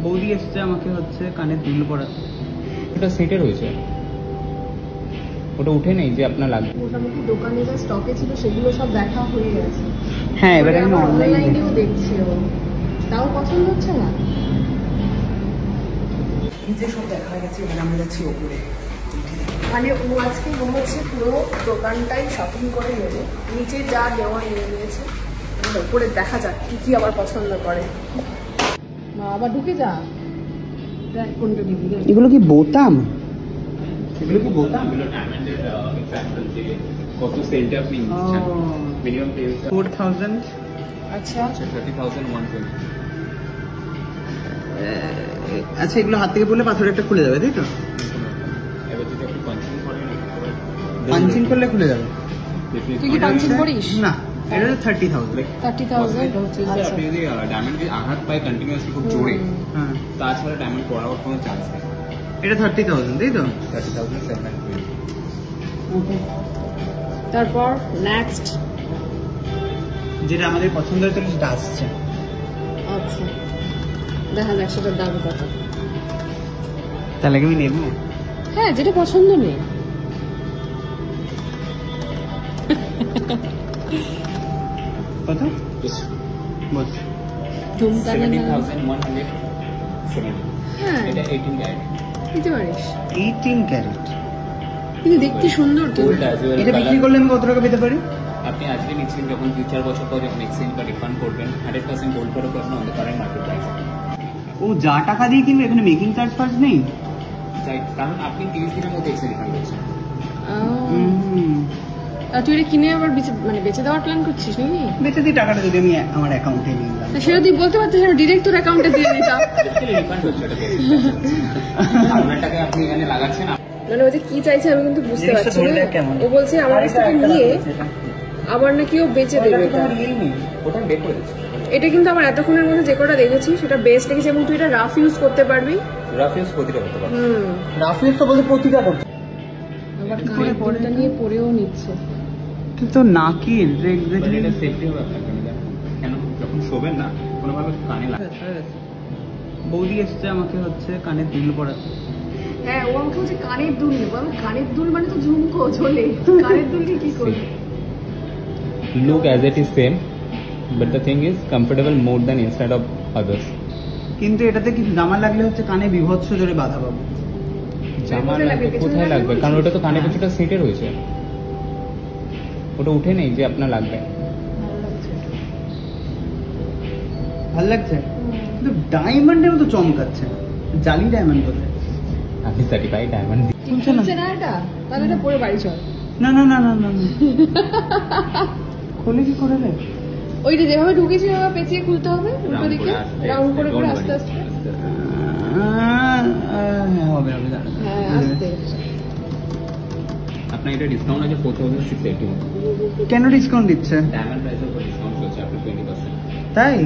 বৌদি এসছে আমাকে হচ্ছে কানের দুল পরাতে। ওটা সেটে রয়েছে, ওটা উঠে নেই যে আপনার লাগবে। মোটামুটি দোকানে যা স্টকে ছিল সেগুলো সব দেখা হয়ে গেছে। হ্যাঁ, এবারে আমি অনলাইনেও দেখছি, তাও পছন্দ হচ্ছে না। এই যে সব দেখা হয়ে গেছে, এবারে আমরা যাচ্ছি ওপরে। মানে ও আজকে মনে হচ্ছে পুরো দোকানটাই শপিং করে নেবে, নিচে যা দেওয়া নিয়ে নিয়েছে, উপরে দেখা যাক কি কি আবার পছন্দ করে। আবার ঢুকে যা, কোনটা নিবি? এগুলো কি বোতাম? এগুলো কি বোতাম? ডায়মন্ডের এক্সাম্পল যে কত সেলটা আপনি নিচ্ছেন, মিনিমাম প্রাইস 4000। আচ্ছা 30,120। আচ্ছা, এগুলো হাত থেকে পড়লে পাথর একটা খুলে যাবে, তাই তো? এবার যদি আপনি পাঞ্চিং করেন, পাঞ্চিং করলে খুলে যাবে। তুই কি পাঞ্চিং করিস? না, এটা 30,000। 30,000 এটা হচ্ছে যে আপনি যদি ডায়মন্ড আঘাত পায় কন্টিনিউয়াসলি খুব জোরে, হ্যাঁ, তাছাড়া ডায়মন্ড পড়ার কোনো চান্স নেই। এটা 30,000, তাই তো? 30,720। তারপর নেক্সট যেটা আমাদের পছন্দ হয়েছিল সেটা আসছে। আচ্ছা দেখা যাক সেটার দাম কত। তাহলে আমি নেবো। হ্যাঁ, যেটা পছন্দ নেই। কত বলছি? ঝুমকা না? 70,170। হ্যাঁ, এটা 18 ক্যারেট। নিতে পারিস, 18 ক্যারেট। কিন্তু দেখতে সুন্দর তো। Gold as well. এটা বিক্রি করলে আমি কত টাকা পেতে পারি? আপনি আজকে নিচ্ছেন, যখন 2-4 বছর পর যখন এক্সচেঞ্জ বা রিফান্ড করবেন, 100% গোল্ড করে পাবেন on the current market price. ও যা টাকা দিয়ে কিনবে, এখানে মেকিং চার্জ ফার্জ নেই? তাই, কারণ আপনি 30 দিনের মধ্যে এক্সচেঞ্জ রিফান্ড করছেন। আর তুই এটা কিনে আবার বেচে দেওয়ার প্ল্যান করছিস নাকি? বেঁচে দিই টাকাটা, যদি আমি আমার অ্যাকাউন্টে নিলাম। সেটা তুই বলতে পারতিস, ডিরেক্ট তোর অ্যাকাউন্টে দিয়ে দিতাম। রিফান্ড হচ্ছে, এটা আপনার টাকা আপনি এখানে লাগাচ্ছেন। মানে ও যে কি চাইছে আমি কিন্তু বুঝতে জিনিসটা পারছি না। ধরলে কেমন? ও বলছে আমার কাছ থেকে নিয়ে আবার নাকি ও বেচে দেবে এটা। ওটা বের করে দিচ্ছি। এটা কিন্তু আমার এতক্ষণের মধ্যে যে কটা দেখেছি সেটা বেস্ট লেগেছে, এবং তুই এটা রাফ ইউজ করতে পারবি। রাফ ইউজ প্রতিটা করতে পারবেন। রাফিউজ তো বলতে প্রতিটা করতে। আবার কানের দুলটা নিয়ে পরেও নিচ্ছে। কিন্তু নাকি এক্স্যাক্টলি এটা সেফটি হবে আপনার জন্য। কেন যখন শোবেন না কোনোভাবে কানে লাগে। বৌদি এসছে আমাকে হচ্ছে কানের দুল পরাতে। হ্যাঁ, ও আমাকে বলছে কানের দুল নেবো। আমি কানের দুল মানে তো ঝুমকো ঝোলে, কানের দুল কি করবি? Look as it is same, but the thing is comfortable more than instead of others. কিন্তু এটাতে কিছু জামা লাগলে হচ্ছে কানে বিভৎস জোরে বাধা পাবো। জামা লাগবে কোথায় লাগবে? কারণ ওটা তো কানে কিছুটা সেটে রয়েছে, ওটা উঠে নেই যে আপনার লাগবে। ভালো লাগছে, কিন্তু ডায়মন্ডের মতো চমকাচ্ছে না। জালি ডায়মন্ড বলে। আপনি সার্টিফাইড ডায়মন্ড। খুলছে না এটা, তাহলে এটা পরে বাড়ি চল। না না না না না না। খুলে কি করে রে? ওইটা যেভাবে ঢুকেছি ওভাবে পেঁচিয়ে খুলতে হবে, উল্টো দিকে রাউন্ড করে করে আস্তে আস্তে। হবে হবে, দাঁড়া। হ্যাঁ, আস্তে। আপনার এটা ডিসকাউন্ট আছে 4,680। কেন ডিসকাউন্ট দিচ্ছে? ডায়মন্ড প্রাইসের উপর ডিসকাউন্ট চলছে, আপনি 20%। তাই?